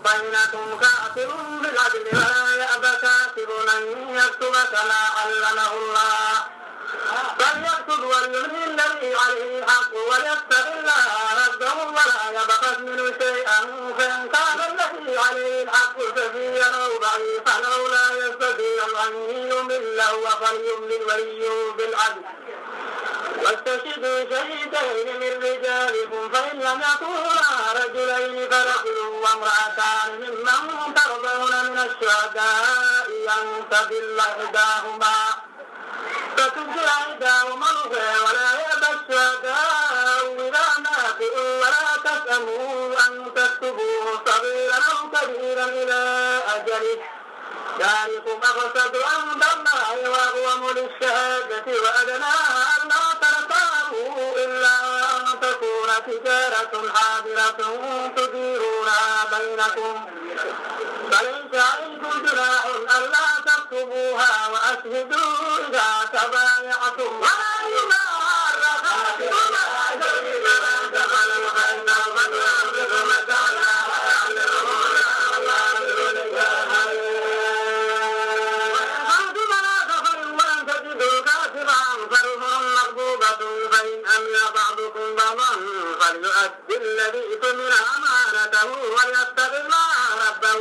بينكم كاتب بالعدل ولا يأبى كاتب أن يكتب كما علمه الله فليكتب وليملي الذي عليه الحق وليتق الله ربه ولا يبخس منه شيئا فإن كان الذي عليه الحق كثيرا أو ضعيفا أو لا يستطيع أن يمله فليملل وليه بالعدل واستشهدوا شهيدين من رجالكم فإن لم يكونا رجلين فرجل وامرأتان ممن ترضون من الشهداء أن تضل إحداهما فتبدل إحداهما الأخرى ولا يأبى الشهداء إذا ماتوا ولا تسأموا أن تكتبوه صغيرا أو كبيرا إلى أجله ذلكم أقسط عند الله وأقوم للشهادة وأدنى أن لا ترتابوا إلا أن تكون تجارة حاضرة تديرونها بينكم فليس عليكم جناح ألا تكتبوها وأشهدوا إذا تبايعتم ولا ينهى الرقابة ولا يجب أن تفعلوا فإنه قد يملك متاعنا فإن أمن بعضكم بعضا فليؤدي الذي اؤتمن أمانته وليتق الله ربه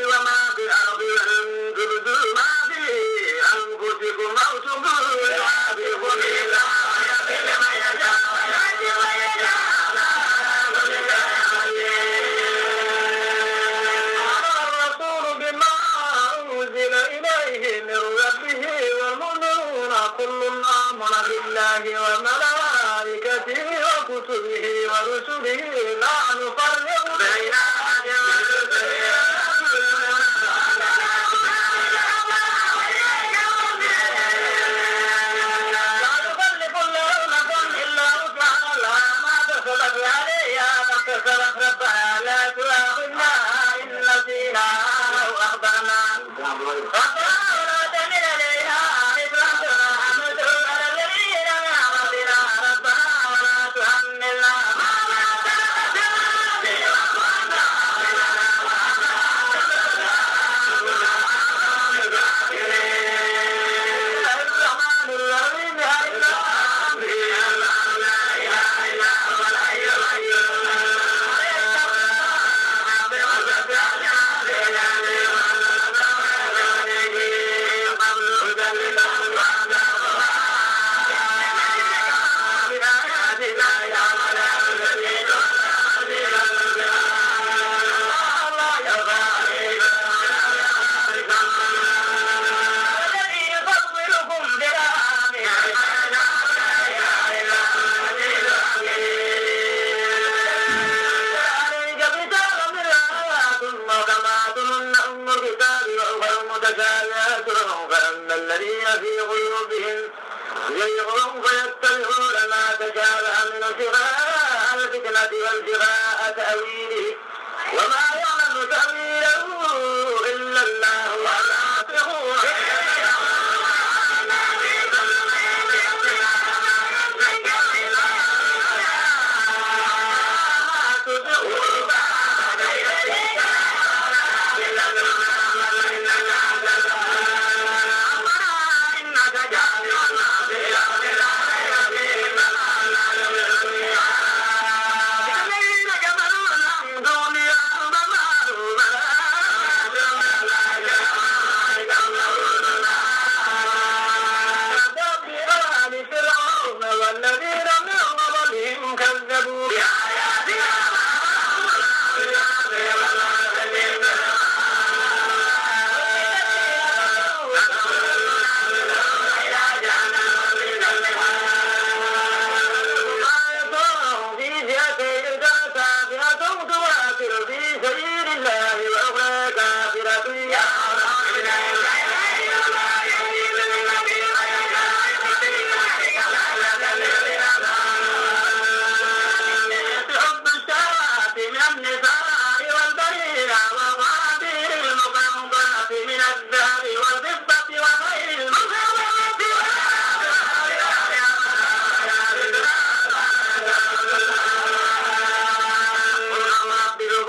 وما في الأرض أن تبدوا ما في أنفسكم أو تبدوه يعافيكم الله ويغفر لمن يشاء ويهدي من يشاء إليه من ربه والمؤمنون كل آمن بالله وملائكته وكتبه ورسله لا نفرق بين أحد من رسله لا يكلف الله نفسا إلا وسعها لها ما كسبت عليها ما كسبت ربها لا تؤاخذنا إن نسينا أو أخطأنا ربنا ولا تحمل عليها إصرا كما حملته على الذين من قبلنا ربنا ولا تحملنا ما لا طاقة لنا به واعف عنا الرحمن الرحيم لا إله إلا هو الحي القيوم فأما الذين في قلوبهم زيغ فيتبعون ما تشابه من ابتغاء الفتنة وابتغاء تأويله وما يعلم تأويله إلا الله والراسخون الذين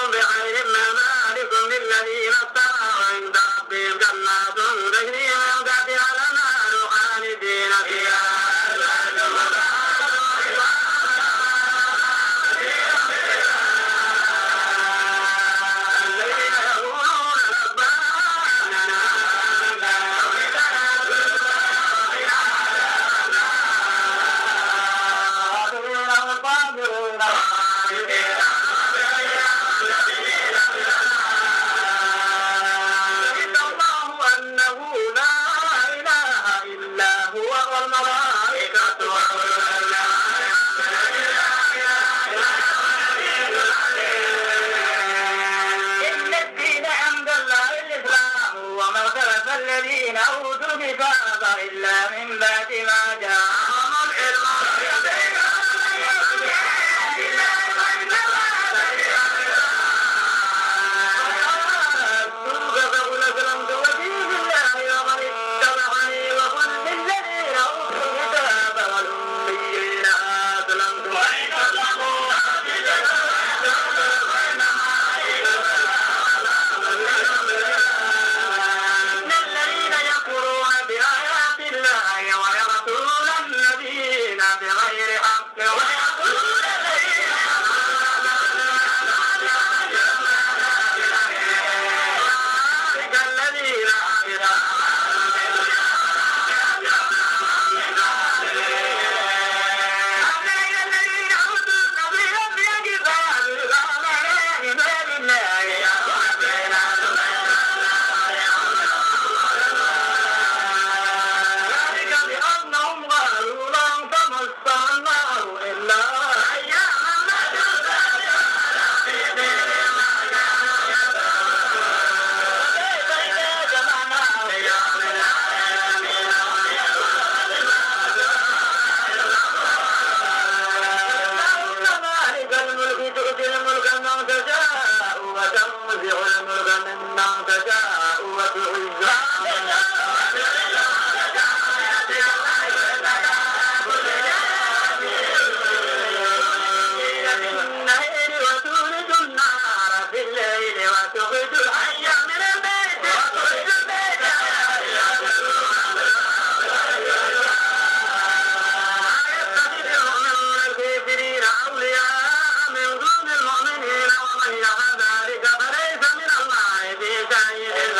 نبئكم بخير من ذلكم للذين اتقوا عند ربهم جنات تجري من تحتها الأنهار خالدين فيها الذين أوتوا الكتاب إلا من بعد ما جاءهم العلم فقل أسلمت وجهي لله ومن اتبعني وقل للذين أوتوا الكتاب والأميين أسلمت وإن أسلموا ويقتلون النبيين بغير حق ويقتلون الذين من دون المؤمنين ومن يفعل ذلك فليس من الله في شيء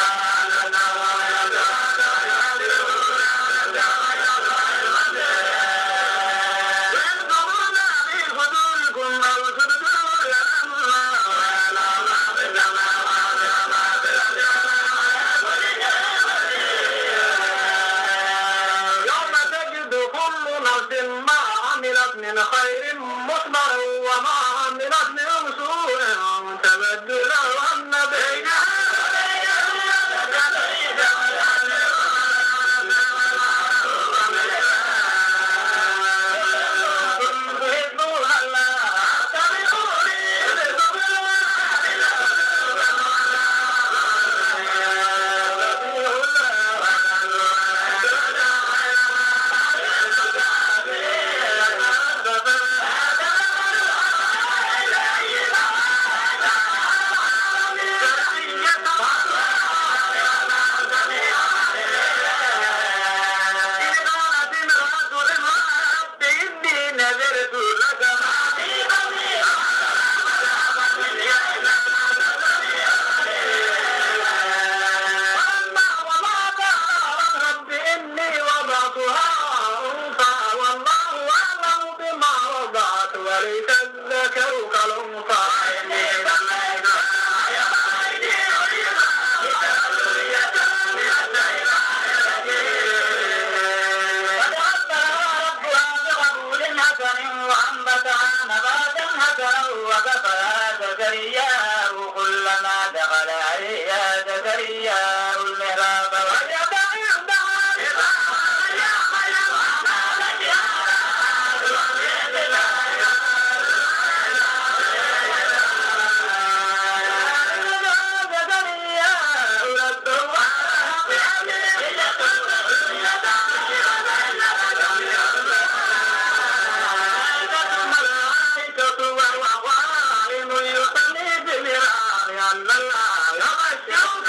أن الله يبشرك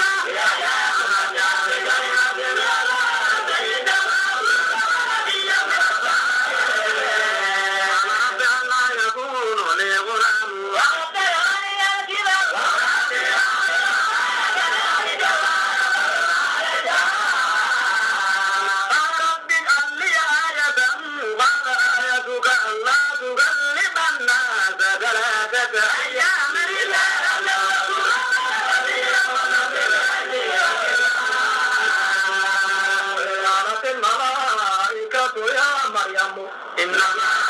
بأن يكون لي غلام رب اجعل لي آية قال آيتك ألا تكلم الناس ثلاثة أيام قالت الملائكة يا مريم إن الله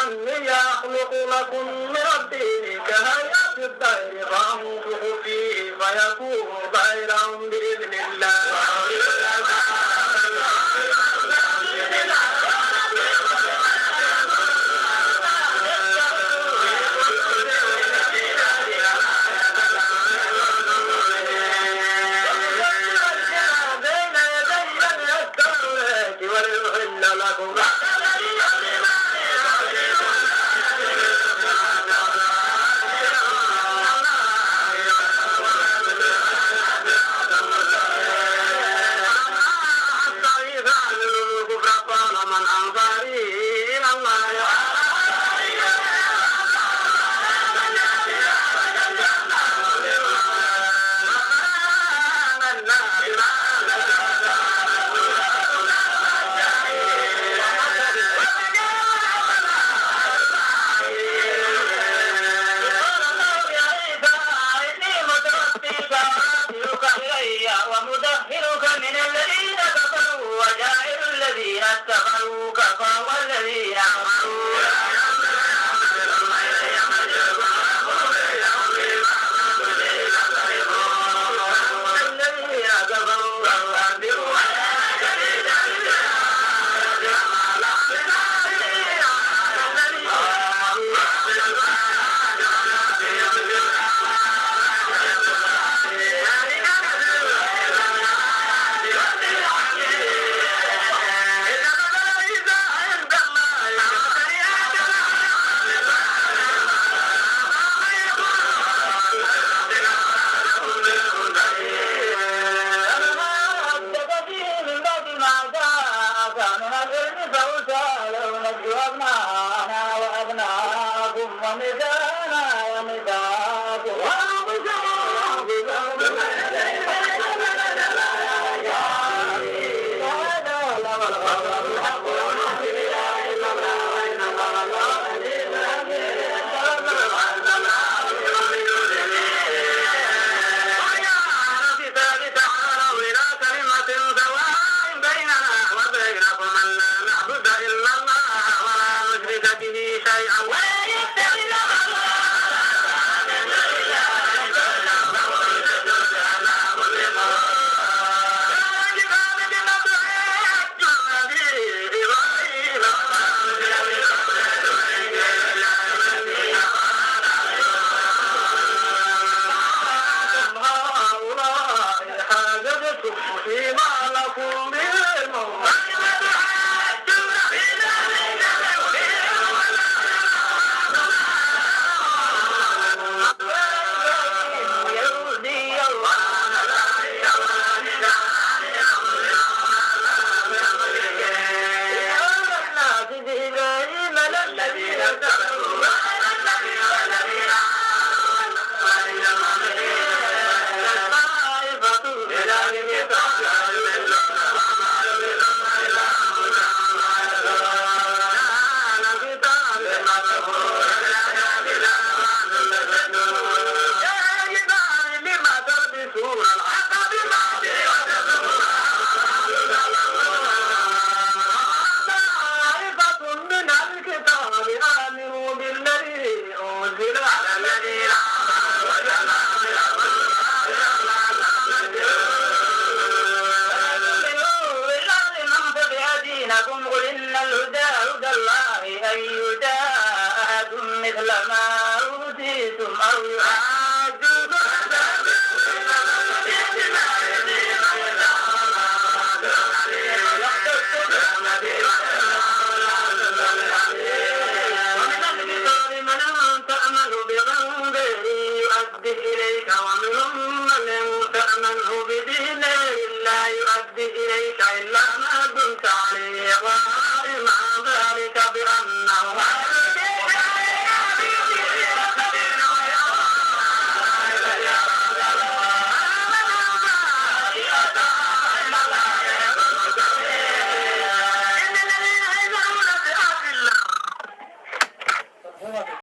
أني يخلق لكم من الطين كهيئة الطير فأنفخ فيه فيكون طيرا بإذن الله بين يدي التوراة ولأحل لكم من أنصاري إلى الله ومدخرك من الذين كفروا وجاعل الذين اتقوا كفروا والذين آمنوا الذين كفروا وانذروا أبناءنا وأبناءكم ونساءنا ونساءكم الهدى هدى الله أن يؤتى أحد مثل ما أوتيتم أو